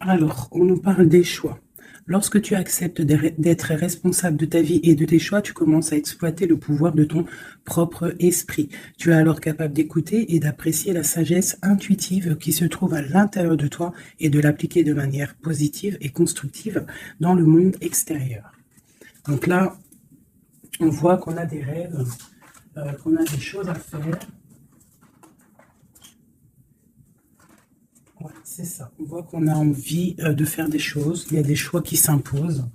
Alors, on nous parle des choix. Lorsque tu acceptes d'être responsable de ta vie et de tes choix, tu commences à exploiter le pouvoir de ton propre esprit. Tu es alors capable d'écouter et d'apprécier la sagesse intuitive qui se trouve à l'intérieur de toi et de l'appliquer de manière positive et constructive dans le monde extérieur. Donc là, on voit qu'on a des rêves, qu'on a des choses à faire. Ouais, c'est ça. On voit qu'on a envie de faire des choses. Il y a des choix qui s'imposent.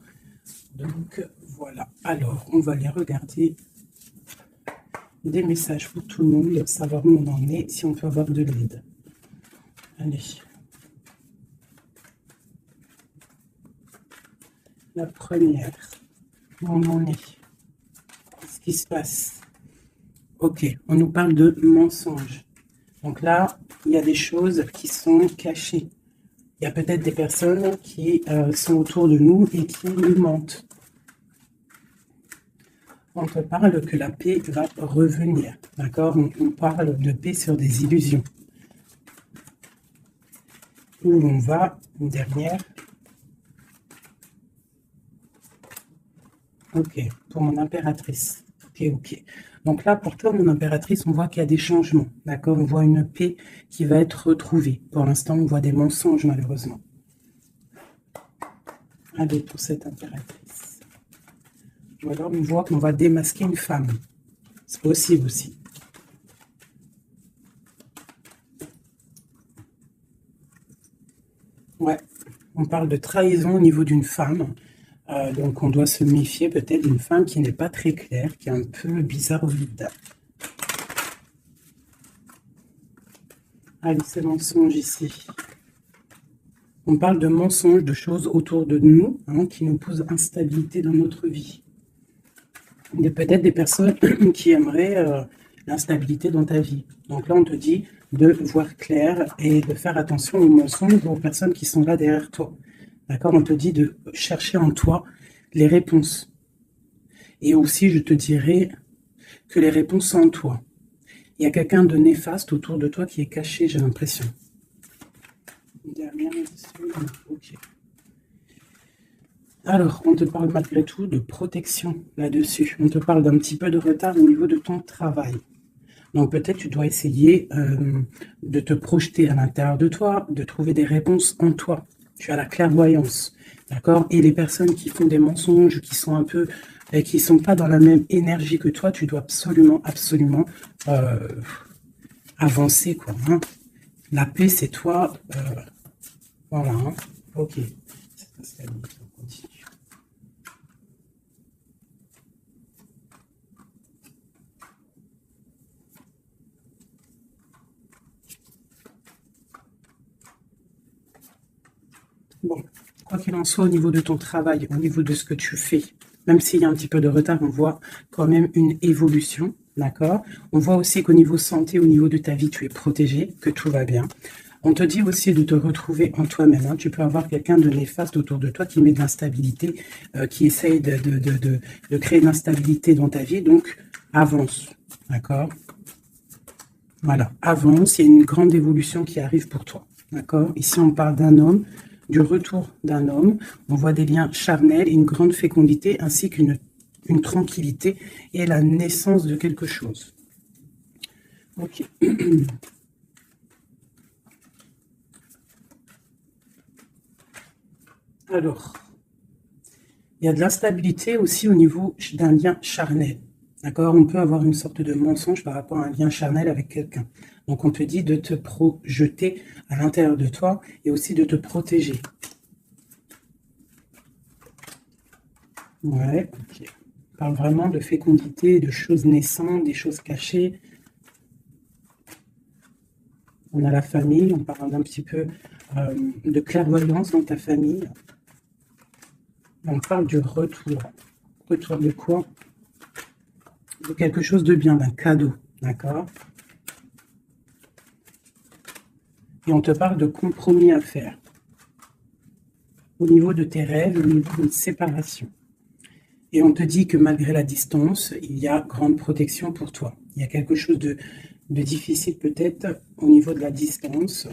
Donc, voilà. Alors, on va aller regarder des messages pour tout le monde, savoir où on en est, si on peut avoir de l'aide. Allez. La première. Où on en est. Qu'est-ce qui se passe? Ok, on nous parle de mensonges. Donc là, il y a des choses qui sont cachées. Il y a peut-être des personnes qui sont autour de nous et qui nous mentent. On te parle que la paix va revenir. D'accord? On parle de paix sur des illusions. Où on va, une dernière. Ok, pour mon impératrice. Ok. Donc là, pour toi, mon impératrice, on voit qu'il y a des changements. D'accord? On voit une paix qui va être retrouvée. Pour l'instant, on voit des mensonges, malheureusement. Allez, pour cette impératrice. Ou alors, on voit qu'on va démasquer une femme. C'est possible aussi. Ouais, on parle de trahison au niveau d'une femme. Donc, on doit se méfier peut-être d'une femme qui n'est pas très claire, qui est un peu bizarroïde. Allez, c'est mensonge ici. On parle de mensonges, de choses autour de nous qui nous posent instabilité dans notre vie. Il y a peut-être des personnes qui aimeraient l'instabilité dans ta vie. Donc là, on te dit de voir clair et de faire attention aux mensonges, aux personnes qui sont là derrière toi. D'accord? On te dit de chercher en toi les réponses. Et aussi, je te dirais que les réponses sont en toi. Il y a quelqu'un de néfaste autour de toi qui est caché, j'ai l'impression. Ok. Alors, on te parle malgré tout de protection là-dessus. On te parle d'un petit peu de retard au niveau de ton travail. Donc peut-être tu dois essayer de te projeter à l'intérieur de toi, de trouver des réponses en toi. Tu as la clairvoyance, d'accord? Et les personnes qui font des mensonges, qui sont un peu, qui sont pas dans la même énergie que toi, tu dois absolument avancer, quoi. La paix, c'est toi. Voilà. Ok. On continue. Bon, quoi qu'il en soit, au niveau de ton travail, au niveau de ce que tu fais, même s'il y a un petit peu de retard, on voit quand même une évolution, d'accord? On voit aussi qu'au niveau santé, au niveau de ta vie, tu es protégé, que tout va bien. On te dit aussi de te retrouver en toi-même. Tu peux avoir quelqu'un de néfaste autour de toi qui met de l'instabilité, qui essaye de créer de l'instabilité dans ta vie. Donc, avance, d'accord? Voilà, avance, il y a une grande évolution qui arrive pour toi, d'accord? Ici, on parle d'un homme, du retour d'un homme. On voit des liens charnels, une grande fécondité, ainsi qu'une tranquillité et la naissance de quelque chose. Ok. Alors, il y a de l'instabilité aussi au niveau d'un lien charnel. D'accord? On peut avoir une sorte de mensonge par rapport à un lien charnel avec quelqu'un. Donc, on te dit de te projeter à l'intérieur de toi et aussi de te protéger. Ouais, ok. On parle vraiment de fécondité, de choses naissantes, des choses cachées. On a la famille, on parle un petit peu de clairvoyance dans ta famille. On parle du retour. Retour de quoi? De quelque chose de bien, d'un cadeau, d'accord? Et on te parle de compromis à faire. Au niveau de tes rêves, au niveau d'une séparation. Et on te dit que malgré la distance, il y a grande protection pour toi. Il y a quelque chose de difficile peut-être au niveau de la distance.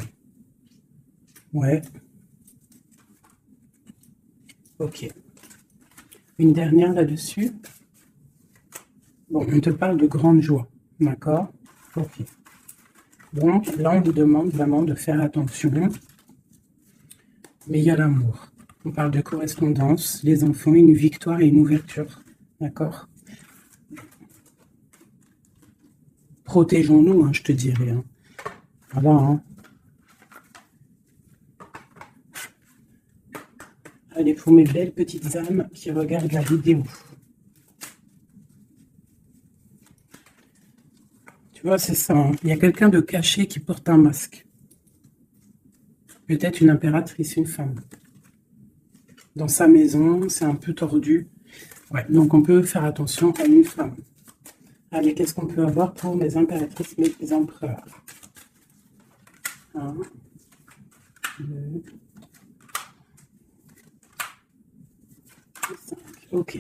Ouais. Ok. Une dernière là-dessus. Bon, on te parle de grande joie. D'accord? Ok. Donc, là, on vous demande vraiment de faire attention. Mais il y a l'amour. On parle de correspondance, les enfants, une victoire et une ouverture. D'accord? Protégeons-nous, hein, je te dirais. Hein. Voilà, hein. Allez, pour mes belles petites âmes qui regardent la vidéo. Tu vois, c'est ça. Hein. Il y a quelqu'un de caché qui porte un masque. Peut-être une impératrice, une femme. Dans sa maison, c'est un peu tordu. Ouais, donc on peut faire attention à une femme. Allez, qu'est-ce qu'on peut avoir pour mes impératrices, mes empereurs? 1, 2, 5. Ok.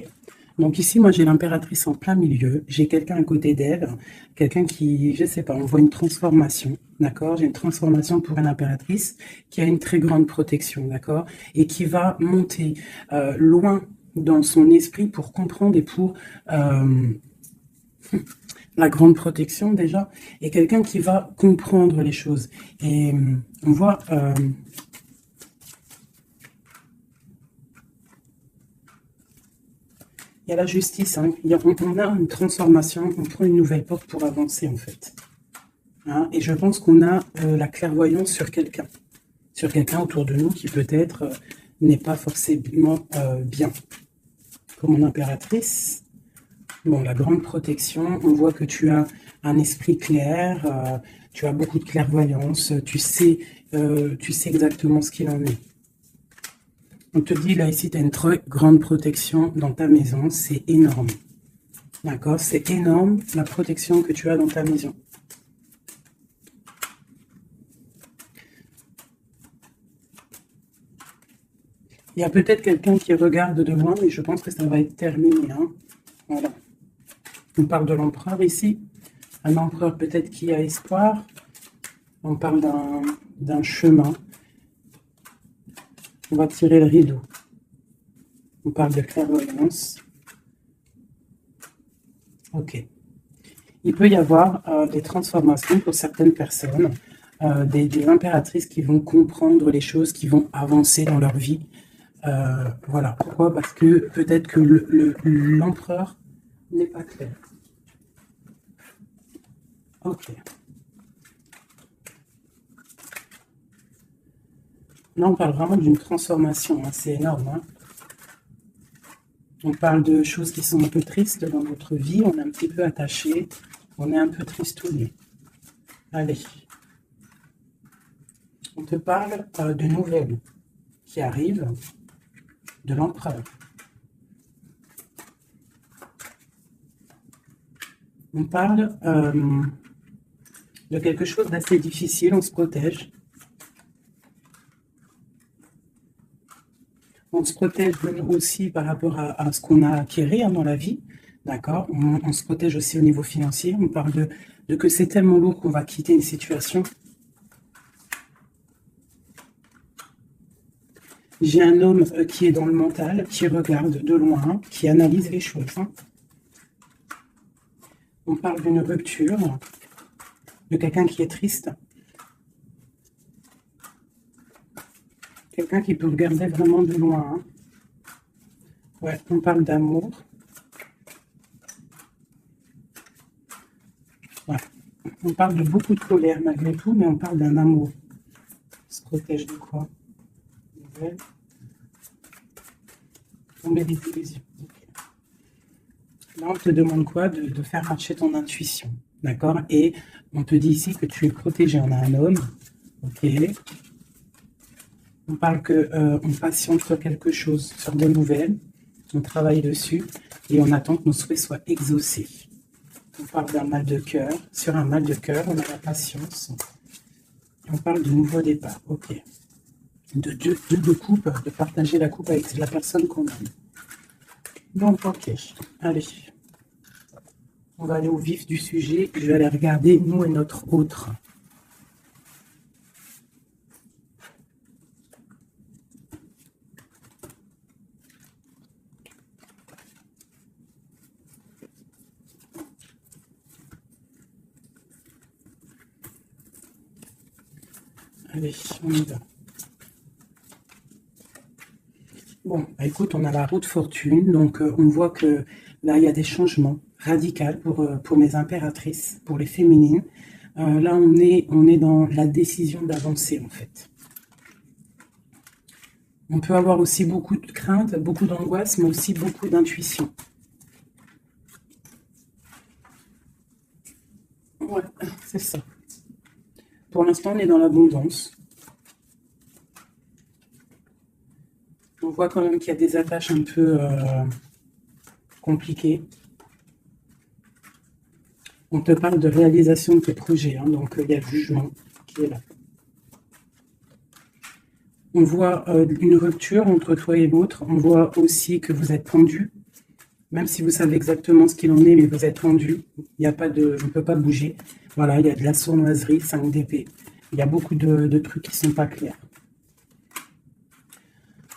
Donc ici, moi, j'ai l'impératrice en plein milieu. J'ai quelqu'un à côté d'elle, quelqu'un qui, je sais pas, on voit une transformation, d'accord? J'ai une transformation pour une impératrice qui a une très grande protection, d'accord? Et qui va monter loin dans son esprit pour comprendre et pour la grande protection déjà, et quelqu'un qui va comprendre les choses. Et on voit... il y a la justice, hein. On a une transformation, on prend une nouvelle porte pour avancer en fait. Hein, et je pense qu'on a la clairvoyance sur quelqu'un autour de nous qui peut-être n'est pas forcément bien. Comme mon impératrice, bon, la grande protection, on voit que tu as un esprit clair, tu as beaucoup de clairvoyance, tu sais exactement ce qu'il en est. On te dit là ici, tu as une très grande protection dans ta maison, c'est énorme. D'accord? C'est énorme la protection que tu as dans ta maison. Il y a peut-être quelqu'un qui regarde de loin, mais je pense que ça va être terminé. Hein. Voilà. On parle de l'empereur ici. Un empereur peut-être qui a espoir. On parle d'un chemin. On va tirer le rideau. On parle de clairvoyance. Ok. Il peut y avoir des transformations pour certaines personnes, des impératrices qui vont comprendre les choses, qui vont avancer dans leur vie. Voilà. Pourquoi? Parce que peut-être que l'empereur n'est pas clair. Ok. Là, on parle vraiment d'une transformation. Hein. C'est énorme. Hein. On parle de choses qui sont un peu tristes dans notre vie. On est un petit peu attaché. On est un peu tristouné. Allez. On te parle de nouvelles qui arrivent de l'empereur. On parle de quelque chose d'assez difficile. On se protège. On se protège aussi par rapport à ce qu'on a acquis hein, dans la vie. D'accord? On se protège aussi au niveau financier. On parle de que c'est tellement lourd qu'on va quitter une situation. J'ai un homme qui est dans le mental, qui regarde de loin, qui analyse les choses. Hein. On parle d'une rupture, de quelqu'un qui est triste. Quelqu'un qui peut regarder vraiment de loin. Hein. Ouais, on parle d'amour. Ouais. On parle de beaucoup de colère malgré tout, mais on parle d'un amour. On se protège de quoi? Ouais. Tomber des illusions. Okay. Là, on te demande quoi? De faire marcher ton intuition. D'accord? Et on te dit ici que tu es protégé. On a un homme. Ok. On parle qu'on patiente sur quelque chose, sur des nouvelles. On travaille dessus et on attend que nos souhaits soient exaucés. On parle d'un mal de cœur. Sur un mal de cœur, on a la patience. Et on parle de nouveau départ. Ok. De coupe, de partager la coupe avec la personne qu'on aime. Donc, ok. Allez. On va aller au vif du sujet. Je vais aller regarder nous et notre autre. Allez, on y va. Bon, bah, écoute, on a la roue de fortune, donc on voit que là, il y a des changements radicaux pour mes impératrices, pour les féminines. Là, on est dans la décision d'avancer, en fait. On peut avoir aussi beaucoup de crainte, beaucoup d'angoisse, mais aussi beaucoup d'intuition. Ouais, c'est ça. Pour l'instant, on est dans l'abondance. On voit quand même qu'il y a des attaches un peu compliquées. On te parle de réalisation de tes projets, hein, donc il y a le jugement qui est là. On voit une rupture entre toi et l'autre. On voit aussi que vous êtes tendu. Même si vous savez exactement ce qu'il en est, mais vous êtes tendu. Il n'y a pas de, on ne peut pas bouger. Voilà, il y a de la sournoiserie, 5 d'épée. Il y a beaucoup de trucs qui ne sont pas clairs.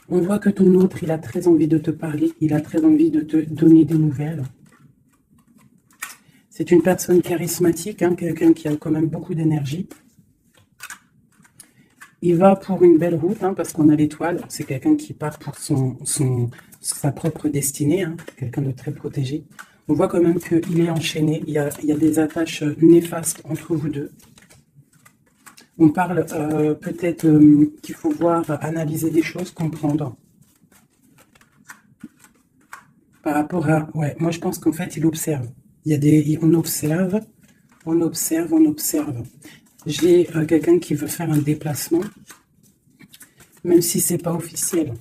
On voit que ton autre, il a très envie de te parler. Il a très envie de te donner des nouvelles. C'est une personne charismatique, hein, quelqu'un qui a quand même beaucoup d'énergie. Il va pour une belle route, hein, parce qu'on a l'étoile. C'est quelqu'un qui part pour sa propre destinée, hein, quelqu'un de très protégé. On voit quand même qu'il est enchaîné. Il y a des attaches néfastes entre vous deux. On parle peut-être qu'il faut voir, analyser des choses, comprendre. Par rapport à... Ouais, moi je pense qu'en fait, il observe. Il y a des... On observe, on observe, on observe. J'ai quelqu'un qui veut faire un déplacement, même si ce n'est pas officiel.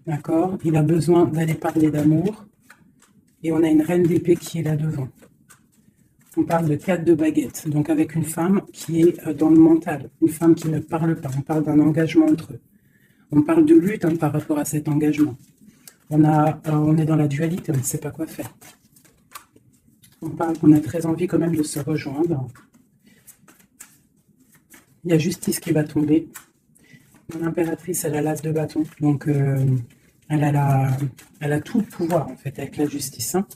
D'accord? Il a besoin d'aller parler d'amour. Et on a une reine d'épée qui est là devant. On parle de 4 de baguettes. Donc avec une femme qui est dans le mental. Une femme qui ne parle pas. On parle d'un engagement entre eux. On parle de lutte, hein, par rapport à cet engagement. On est dans la dualité, on ne sait pas quoi faire. On parle qu'on a très envie quand même de se rejoindre. Il y a justice qui va tomber. Mon impératrice, elle a l'as de bâton. Donc, elle a tout le pouvoir, en fait, avec la justice. Hein.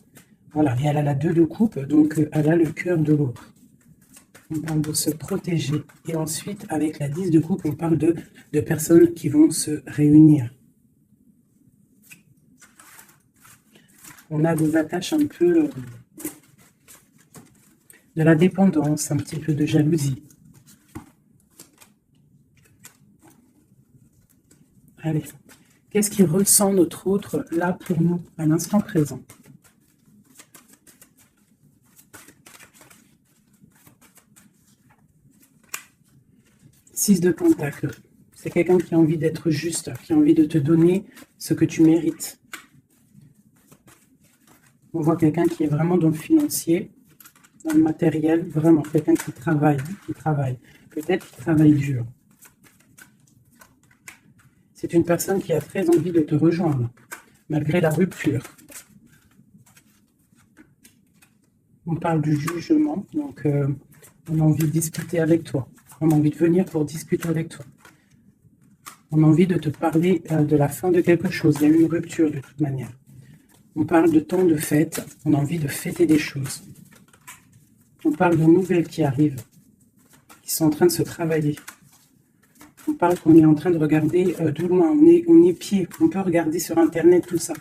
Voilà, et elle a la 2 de coupe, donc elle a le cœur de l'autre. On parle de se protéger. Et ensuite, avec la 10 de coupe, on parle de personnes qui vont se réunir. On a des attaches un peu de la dépendance, un petit peu de jalousie. Allez, qu'est-ce qui ressent notre autre là pour nous, à l'instant présent? Six de Pentacle. C'est quelqu'un qui a envie d'être juste, qui a envie de te donner ce que tu mérites. On voit quelqu'un qui est vraiment dans le financier, dans le matériel, vraiment quelqu'un qui travaille, Peut-être qu'il travaille dur. C'est une personne qui a très envie de te rejoindre, malgré la rupture. On parle du jugement, donc on a envie de discuter avec toi. On a envie de venir pour discuter avec toi. On a envie de te parler de la fin de quelque chose. Il y a eu une rupture de toute manière. On parle de temps de fête. On a envie de fêter des choses. On parle de nouvelles qui arrivent, qui sont en train de se travailler. On parle qu'on est en train de regarder de loin. On est pied. On peut regarder sur Internet tout ça.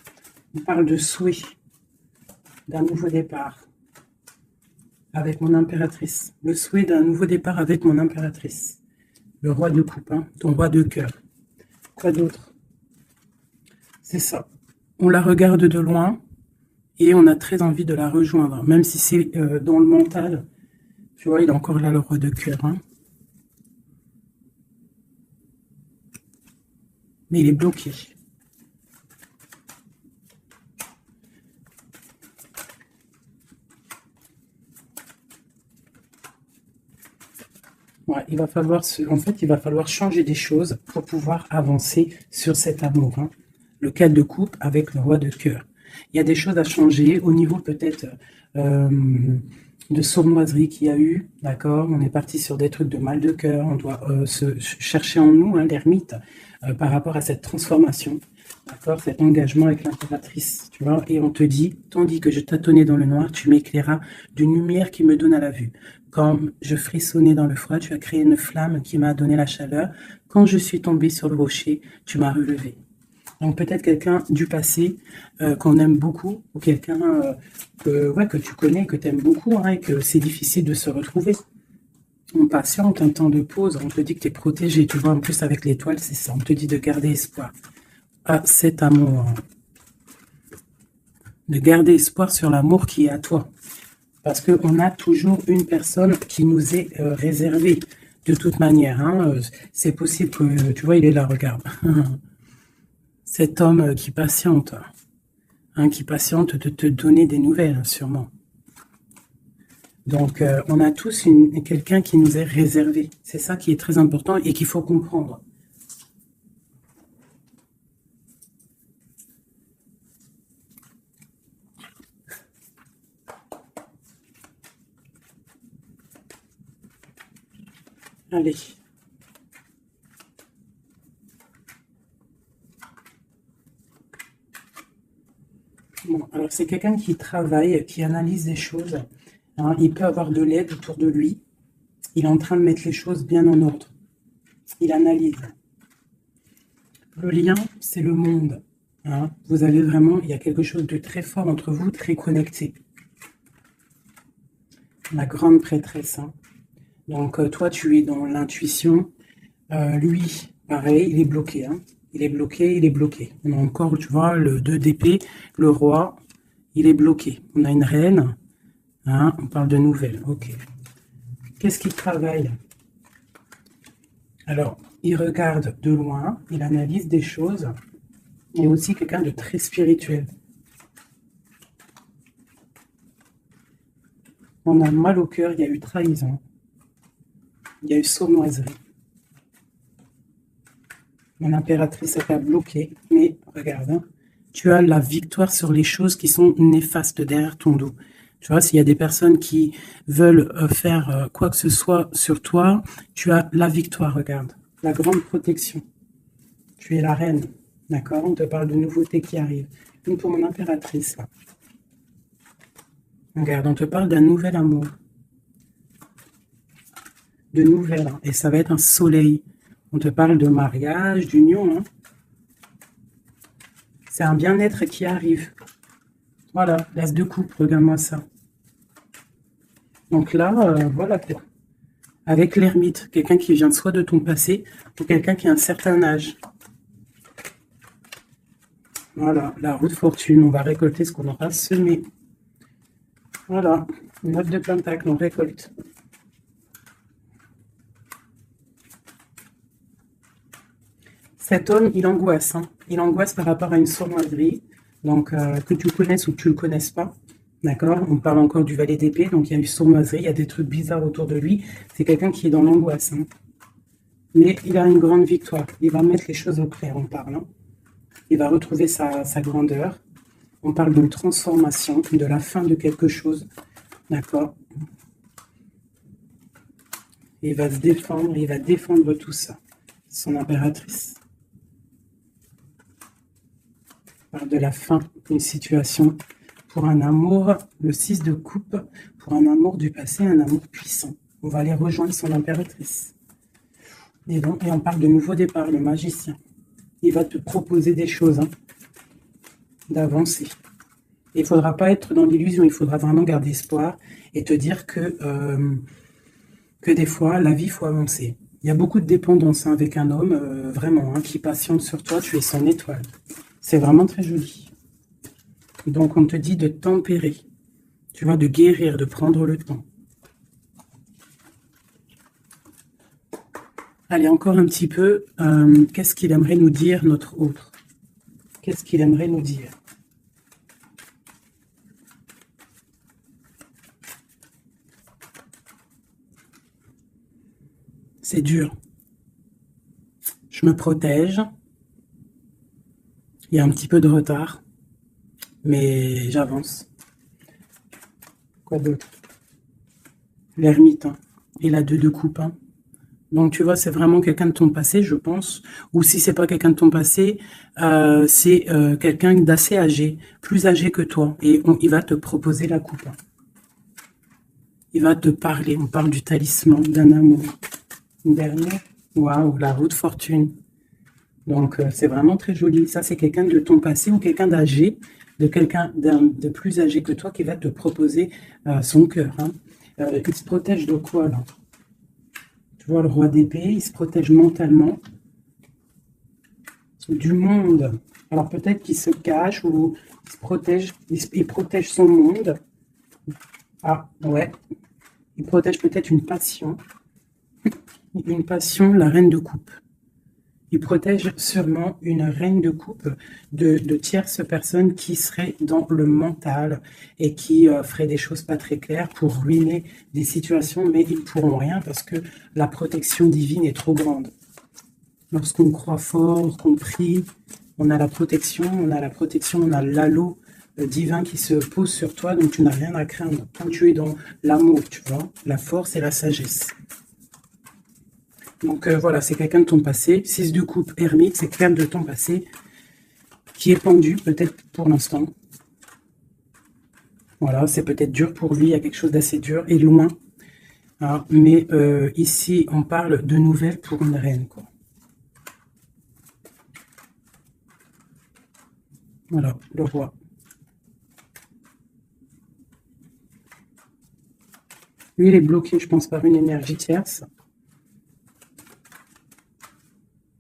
On parle de souhait, d'un nouveau départ avec mon impératrice. Le souhait d'un nouveau départ avec mon impératrice. Le roi de coupe, hein, ton roi de cœur. Quoi d'autre? C'est ça. On la regarde de loin et on a très envie de la rejoindre. Même si c'est dans le mental. Tu vois, il est encore là, le roi de cœur. Hein. Mais il est bloqué. Ouais, il va falloir il va falloir changer des choses pour pouvoir avancer sur cet amour. Hein. Le 4 de coupe avec le roi de cœur. Il y a des choses à changer au niveau peut-être de sournoiserie qu'il y a eu. D'accord? On est parti sur des trucs de mal de cœur. On doit se chercher en nous, hein, l'ermite, par rapport à cette transformation. D'accord, cet engagement avec l'impératrice, tu vois, et on te dit, tandis que je tâtonnais dans le noir, tu m'éclairas d'une lumière qui me donne à la vue. Quand je frissonnais dans le froid, tu as créé une flamme qui m'a donné la chaleur. Quand je suis tombée sur le rocher, tu m'as relevé. Donc peut-être quelqu'un du passé qu'on aime beaucoup, ou quelqu'un ouais, que tu connais, que tu aimes beaucoup, hein, et que c'est difficile de se retrouver. On patiente, un temps de pause, on te dit que tu es protégé. Tu vois, en plus avec l'étoile, c'est ça. On te dit de garder espoir à cet amour. De garder espoir sur l'amour qui est à toi. Parce qu'on a toujours une personne qui nous est réservée. De toute manière, hein, c'est possible que... Tu vois, il est là, regarde. Cet homme qui patiente. Hein, qui patiente de te donner des nouvelles, sûrement. Donc, on a tous quelqu'un qui nous est réservé. C'est ça qui est très important et qu'il faut comprendre. Allez. Bon, alors c'est quelqu'un qui travaille, qui analyse des choses. Hein, il peut avoir de l'aide autour de lui. Il est en train de mettre les choses bien en ordre. Il analyse. Le lien, c'est le monde. Hein. Vous avez vraiment, il y a quelque chose de très fort entre vous, très connecté. La grande prêtresse. Hein. Donc, toi, tu es dans l'intuition. Lui, pareil, il est bloqué. Hein. Il est bloqué, il est bloqué. On a encore, tu vois, le 2 d'épée, le roi, il est bloqué. On a une reine. Hein, on parle de nouvelles. Ok. Qu'est-ce qu'il travaille? Alors, il regarde de loin, il analyse des choses. Il est aussi quelqu'un de très spirituel. On a mal au cœur, il y a eu trahison. Il y a eu sournoiserie. Mon impératrice est bloquée, mais regarde, hein, tu as la victoire sur les choses qui sont néfastes derrière ton dos. Tu vois, s'il y a des personnes qui veulent faire quoi que ce soit sur toi, tu as la victoire, regarde. La grande protection. Tu es la reine, d'accord? On te parle de nouveautés qui arrivent. Donc pour mon impératrice, là. Regarde, on te parle d'un nouvel amour. De nouvelles, hein, et ça va être un soleil. On te parle de mariage, d'union. Hein. C'est un bien-être qui arrive. Voilà, l'as de coupe, regarde-moi ça. Donc là, voilà quoi. Avec l'ermite, quelqu'un qui vient soit de ton passé, ou quelqu'un qui a un certain âge. Voilà, la roue de fortune, on va récolter ce qu'on aura semé. Voilà, 9 de pentacle, on récolte. Cet homme, il angoisse. Hein. Il angoisse par rapport à une sournoiserie, donc que tu connaisses ou que tu ne le connaisses pas. D'accord? On parle encore du valet d'épée, donc il y a une sournoiserie, il y a des trucs bizarres autour de lui. C'est quelqu'un qui est dans l'angoisse. Hein. Mais il a une grande victoire. Il va mettre les choses au clair, on parle. Hein. Il va retrouver sa grandeur. On parle d'une transformation, de la fin de quelque chose. D'accord? Il va se défendre, il va défendre tout ça. Son impératrice. On parle de la fin d'une situation. Pour un amour, le 6 de coupe, pour un amour du passé, un amour puissant. On va aller rejoindre son impératrice. Et donc, on parle de nouveau départ, le magicien. Il va te proposer des choses, hein, d'avancer. Il ne faudra pas être dans l'illusion, il faudra vraiment garder espoir et te dire que des fois, la vie, il faut avancer. Il y a beaucoup de dépendance hein, avec un homme, vraiment, hein, qui patiente sur toi, tu es son étoile. C'est vraiment très joli. Donc, on te dit de tempérer, tu vois, de guérir, de prendre le temps. Allez, encore un petit peu. Qu'est-ce qu'il aimerait nous dire, notre autre? Qu'est-ce qu'il aimerait nous dire? C'est dur. Je me protège. Il y a un petit peu de retard. Mais j'avance. Quoi d'autre? L'ermite. Hein. Et la 2 de coupe. Hein. Donc, tu vois, c'est vraiment quelqu'un de ton passé, je pense. Ou si c'est pas quelqu'un de ton passé, c'est quelqu'un d'assez âgé, plus âgé que toi. Et il va te proposer la coupe. Il va te parler. On parle du talisman, d'un amour. Une dernière. Waouh, la roue de fortune. Donc, c'est vraiment très joli. Ça, c'est quelqu'un de ton passé ou quelqu'un d'âgé, de quelqu'un de plus âgé que toi qui va te proposer son cœur. Hein. Il se protège de quoi, là? Tu vois, le roi d'épée, il se protège mentalement du monde. Alors, peut-être qu'il se cache ou il se protège, il protège son monde. Ah, ouais. Il protège peut-être une passion. Une passion, la reine de coupe. Il protège sûrement une reine de coupe de tierces personnes qui seraient dans le mental et qui feraient des choses pas très claires pour ruiner des situations, mais ils ne pourront rien parce que la protection divine est trop grande. Lorsqu'on croit fort, qu'on prie, on a la protection, on a l'halo divin qui se pose sur toi, donc tu n'as rien à craindre. Quand tu es dans l'amour, tu vois, la force et la sagesse. Donc voilà, c'est quelqu'un de ton passé. 6 de coupe, ermite, c'est quelqu'un de ton passé qui est pendu, peut-être pour l'instant. Voilà, c'est peut-être dur pour lui, il y a quelque chose d'assez dur et loin. Hein, mais ici, on parle de nouvelles pour une reine, quoi. Voilà, le roi. Lui, il est bloqué, je pense, par une énergie tierce.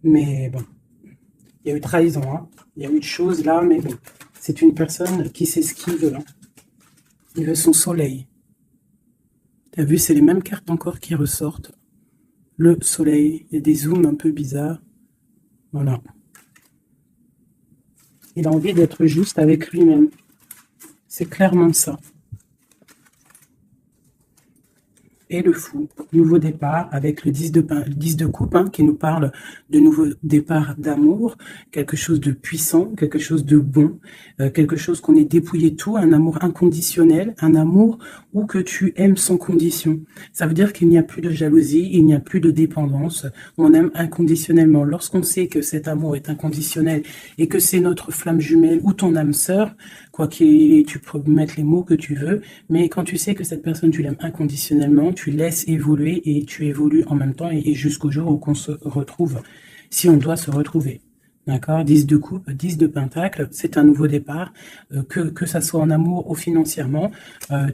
Mais bon, il y a eu trahison, hein. Il y a eu de choses là, mais bon. C'est une personne qui sait ce qu'il veut. Hein. Il veut son soleil. T'as vu, c'est les mêmes cartes encore qui ressortent. Le soleil, il y a des zooms un peu bizarres. Voilà. Il a envie d'être juste avec lui-même. C'est clairement ça. Et le fou, nouveau départ avec le 10 de coupe hein, qui nous parle de nouveau départ d'amour, quelque chose de puissant, quelque chose de bon, quelque chose qu'on est dépouillé de tout, un amour inconditionnel, un amour où que tu aimes sans condition. Ça veut dire qu'il n'y a plus de jalousie, il n'y a plus de dépendance, on aime inconditionnellement. Lorsqu'on sait que cet amour est inconditionnel et que c'est notre flamme jumelle ou ton âme sœur, quoi qu'il, tu peux mettre les mots que tu veux, mais quand tu sais que cette personne, tu l'aimes inconditionnellement, tu laisses évoluer et tu évolues en même temps et jusqu'au jour où on se retrouve, si on doit se retrouver. D'accord, 10 de coupe, 10 de pentacle, c'est un nouveau départ, que ça soit en amour ou financièrement,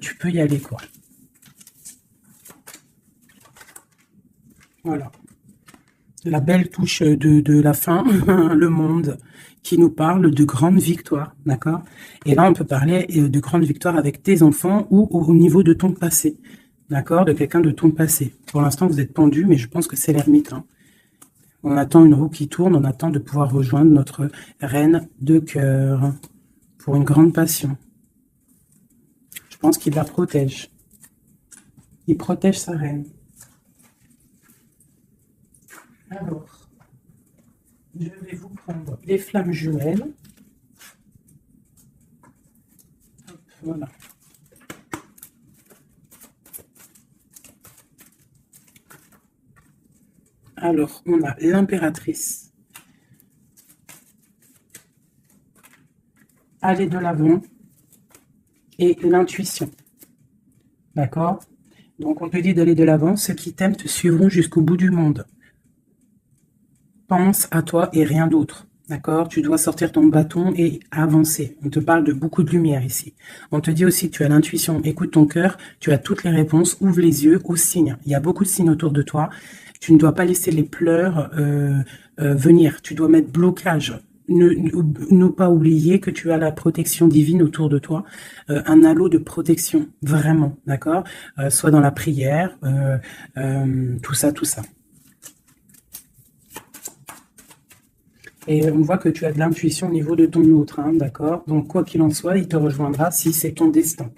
tu peux y aller, quoi. Voilà. La belle touche de la fin, le monde, qui nous parle de grandes victoires, d'accord? Et là, on peut parler de grandes victoires avec tes enfants ou au niveau de ton passé, d'accord? De quelqu'un de ton passé. Pour l'instant, vous êtes pendu, mais je pense que c'est l'ermite. Hein. On attend une roue qui tourne, on attend de pouvoir rejoindre notre reine de cœur pour une grande passion. Je pense qu'il la protège. Il protège sa reine. Alors, je vais vous prendre les flammes jumelles. Hop, voilà. Alors, on a l'impératrice. Aller de l'avant et l'intuition. D'accord? Donc, on te dit d'aller de l'avant. Ceux qui t'aiment te suivront jusqu'au bout du monde. Pense à toi et rien d'autre. D'accord? Tu dois sortir ton bâton et avancer. On te parle de beaucoup de lumière ici. On te dit aussi que tu as l'intuition. Écoute ton cœur. Tu as toutes les réponses. Ouvre les yeux aux signes. Il y a beaucoup de signes autour de toi. Tu ne dois pas laisser les pleurs venir. Tu dois mettre blocage. Ne pas oublier que tu as la protection divine autour de toi, un halo de protection, vraiment, d'accord? Soit dans la prière, tout ça, tout ça. Et on voit que tu as de l'intuition au niveau de ton autre, hein, d'accord? Donc, quoi qu'il en soit, il te rejoindra si c'est ton destin.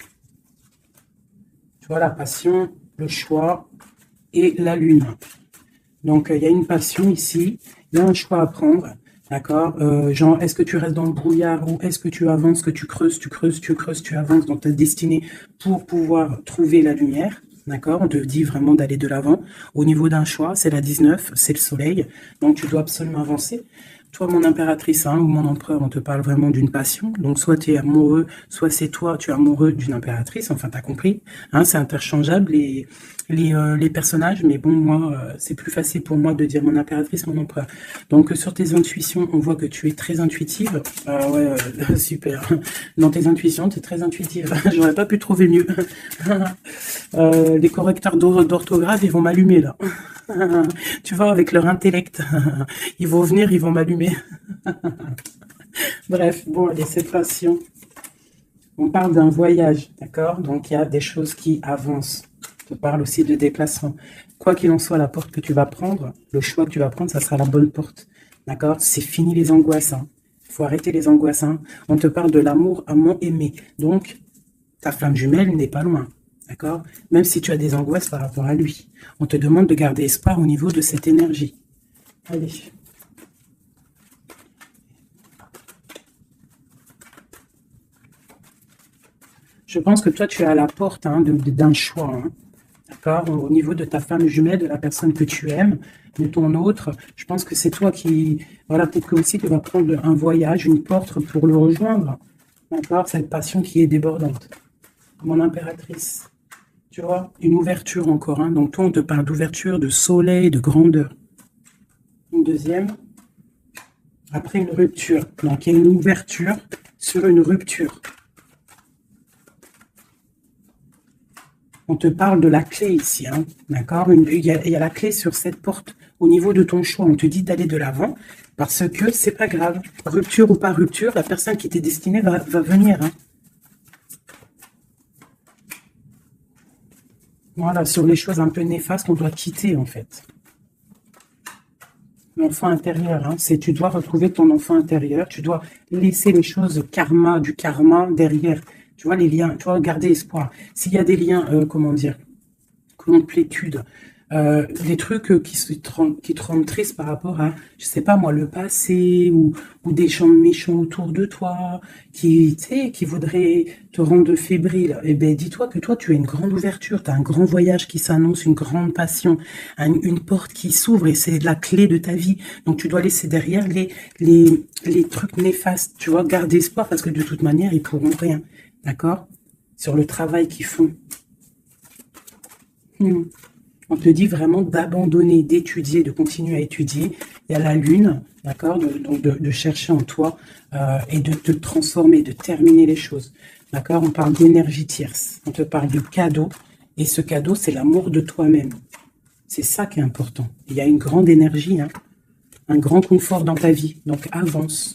Tu vois, la passion, le choix et la lune. Donc, il y a une passion ici, il y a un choix à prendre, d'accord? Genre, est-ce que tu restes dans le brouillard ou est-ce que tu avances, que tu creuses, tu avances dans ta destinée pour pouvoir trouver la lumière, d'accord? On te dit vraiment d'aller de l'avant. Au niveau d'un choix, c'est la 19, c'est le soleil. Donc, tu dois absolument avancer. Toi, mon impératrice, hein, ou mon empereur, on te parle vraiment d'une passion. Donc, soit tu es amoureux, soit c'est toi, tu es amoureux d'une impératrice. Enfin, tu as compris. Hein, c'est interchangeable, les personnages. Mais bon, moi, c'est plus facile pour moi de dire mon impératrice, mon empereur. Donc, sur tes intuitions, on voit que tu es très intuitive. Ouais, super. Dans tes intuitions, tu es très intuitive. J'aurais pas pu trouver mieux. Les correcteurs d'orthographe, ils vont m'allumer, là. Tu vois, avec leur intellect. Ils vont venir, ils vont m'allumer. Bref, bon, allez, cette passion. On parle d'un voyage, d'accord? Donc, il y a des choses qui avancent. On te parle aussi de déplacement. Quoi qu'il en soit, la porte que tu vas prendre, le choix que tu vas prendre, ça sera la bonne porte. D'accord? C'est fini les angoisses. Il faut arrêter les angoisses. On te parle de l'amour amant-aimé. Donc, ta flamme jumelle n'est pas loin. D'accord? Même si tu as des angoisses par rapport à lui. On te demande de garder espoir au niveau de cette énergie. Allez. Je pense que toi, tu es à la porte d'un choix. D'accord? Au niveau de ta femme jumelle, de la personne que tu aimes, de ton autre, je pense que c'est toi qui... Voilà, peut-être que aussi tu vas prendre un voyage, une porte pour le rejoindre. D'accord? Cette passion qui est débordante. Mon impératrice. Tu vois, une ouverture encore. Donc, toi, on te parle d'ouverture, de soleil, de grandeur. Une deuxième. Après, une rupture. Donc, il y a une ouverture sur une rupture. On te parle de la clé ici. D'accord? Il y a la clé sur cette porte. Au niveau de ton choix, on te dit d'aller de l'avant parce que c'est pas grave. Rupture ou pas rupture, la personne qui t'est destinée va venir. Voilà, sur les choses un peu néfastes qu'on doit quitter, en fait. L'enfant intérieur, c'est tu dois retrouver ton enfant intérieur, tu dois laisser les choses du karma derrière. Tu vois, les liens, tu vois, garder espoir. S'il y a des liens, comment dire, complétude, des trucs qui te rendent triste par rapport à, je sais pas moi, le passé, ou des gens méchants autour de toi, qui voudraient te rendre fébrile, eh bien, dis-toi que toi, tu as une grande ouverture, tu as un grand voyage qui s'annonce, une grande passion, une porte qui s'ouvre, et c'est la clé de ta vie. Donc, tu dois laisser derrière les trucs néfastes, tu vois, garder espoir, parce que de toute manière, ils pourront rien, d'accord? Sur le travail qu'ils font. On te dit vraiment d'abandonner, d'étudier, de continuer à étudier. Il y a la lune, d'accord, donc de chercher en toi et de te transformer, de terminer les choses. D'accord, on parle d'énergie tierce. On te parle de cadeau. Et ce cadeau, c'est l'amour de toi-même. C'est ça qui est important. Il y a une grande énergie, un grand confort dans ta vie. Donc avance,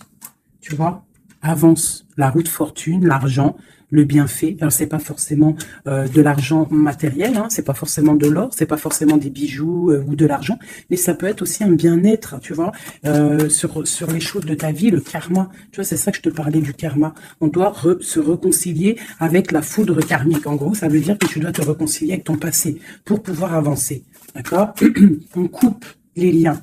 tu vois, avance. La route fortune, l'argent, le bienfait. Alors c'est pas forcément de l'argent matériel, c'est pas forcément de l'or, c'est pas forcément des bijoux ou de l'argent, mais ça peut être aussi un bien-être, tu vois, sur les choses de ta vie, le karma. Tu vois, c'est ça que je te parlais du karma. On doit se réconcilier avec la foudre karmique. En gros, ça veut dire que tu dois te réconcilier avec ton passé pour pouvoir avancer. D'accord? On coupe les liens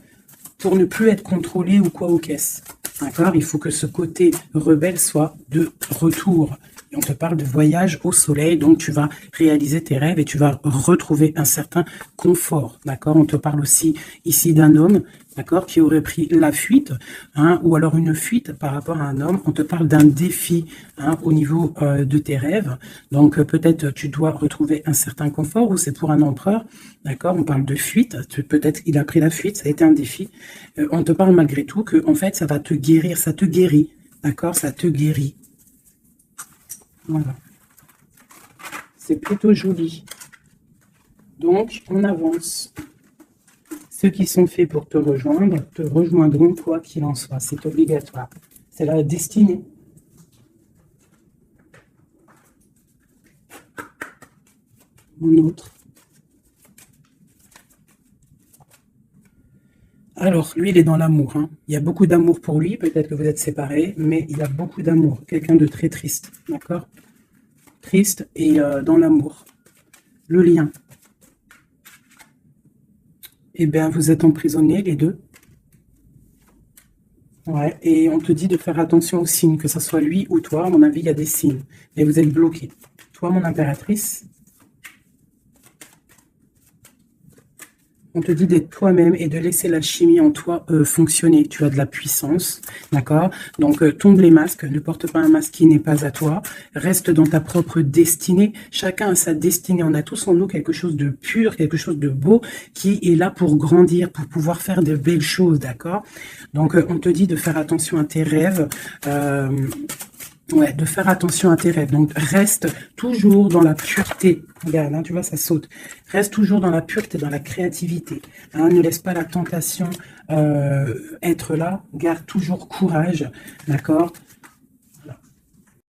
pour ne plus être contrôlé ou quoi aux caisses. D'accord? Il faut que ce côté rebelle soit de retour. Et on te parle de voyage au soleil, donc tu vas réaliser tes rêves et tu vas retrouver un certain confort. D'accord? On te parle aussi ici d'un homme, d'accord, qui aurait pris la fuite, ou alors une fuite par rapport à un homme. On te parle d'un défi au niveau de tes rêves. Donc peut-être tu dois retrouver un certain confort, ou c'est pour un empereur. D'accord? On parle de fuite. Peut-être il a pris la fuite, ça a été un défi. On te parle malgré tout que en fait ça va te guérir, ça te guérit. D'accord? Ça te guérit. Voilà. C'est plutôt joli. Donc, on avance. Ceux qui sont faits pour te rejoindre te rejoindront quoi qu'il en soit. C'est obligatoire. C'est la destinée. Mon autre. Alors, lui, il est dans l'amour. Il y a beaucoup d'amour pour lui. Peut-être que vous êtes séparés, mais il a beaucoup d'amour. Quelqu'un de très triste. D'accord? Triste et dans l'amour. Le lien. Eh bien, vous êtes emprisonnés, les deux. Ouais, et on te dit de faire attention aux signes, que ce soit lui ou toi. À mon avis, il y a des signes. Et vous êtes bloqués. Toi, mon impératrice, On te dit d'être toi-même et de laisser la chimie en toi fonctionner. Tu as de la puissance, d'accord? Donc, tombe les masques, ne porte pas un masque qui n'est pas à toi. Reste dans ta propre destinée. Chacun a sa destinée. On a tous en nous quelque chose de pur, quelque chose de beau qui est là pour grandir, pour pouvoir faire de belles choses, d'accord? Donc, on te dit de faire attention à tes rêves. Ouais, de faire attention à tes rêves. Donc, reste toujours dans la pureté. Regarde, hein, tu vois, ça saute. Reste toujours dans la pureté, dans la créativité. Hein, ne laisse pas la tentation être là. Garde toujours courage, d'accord?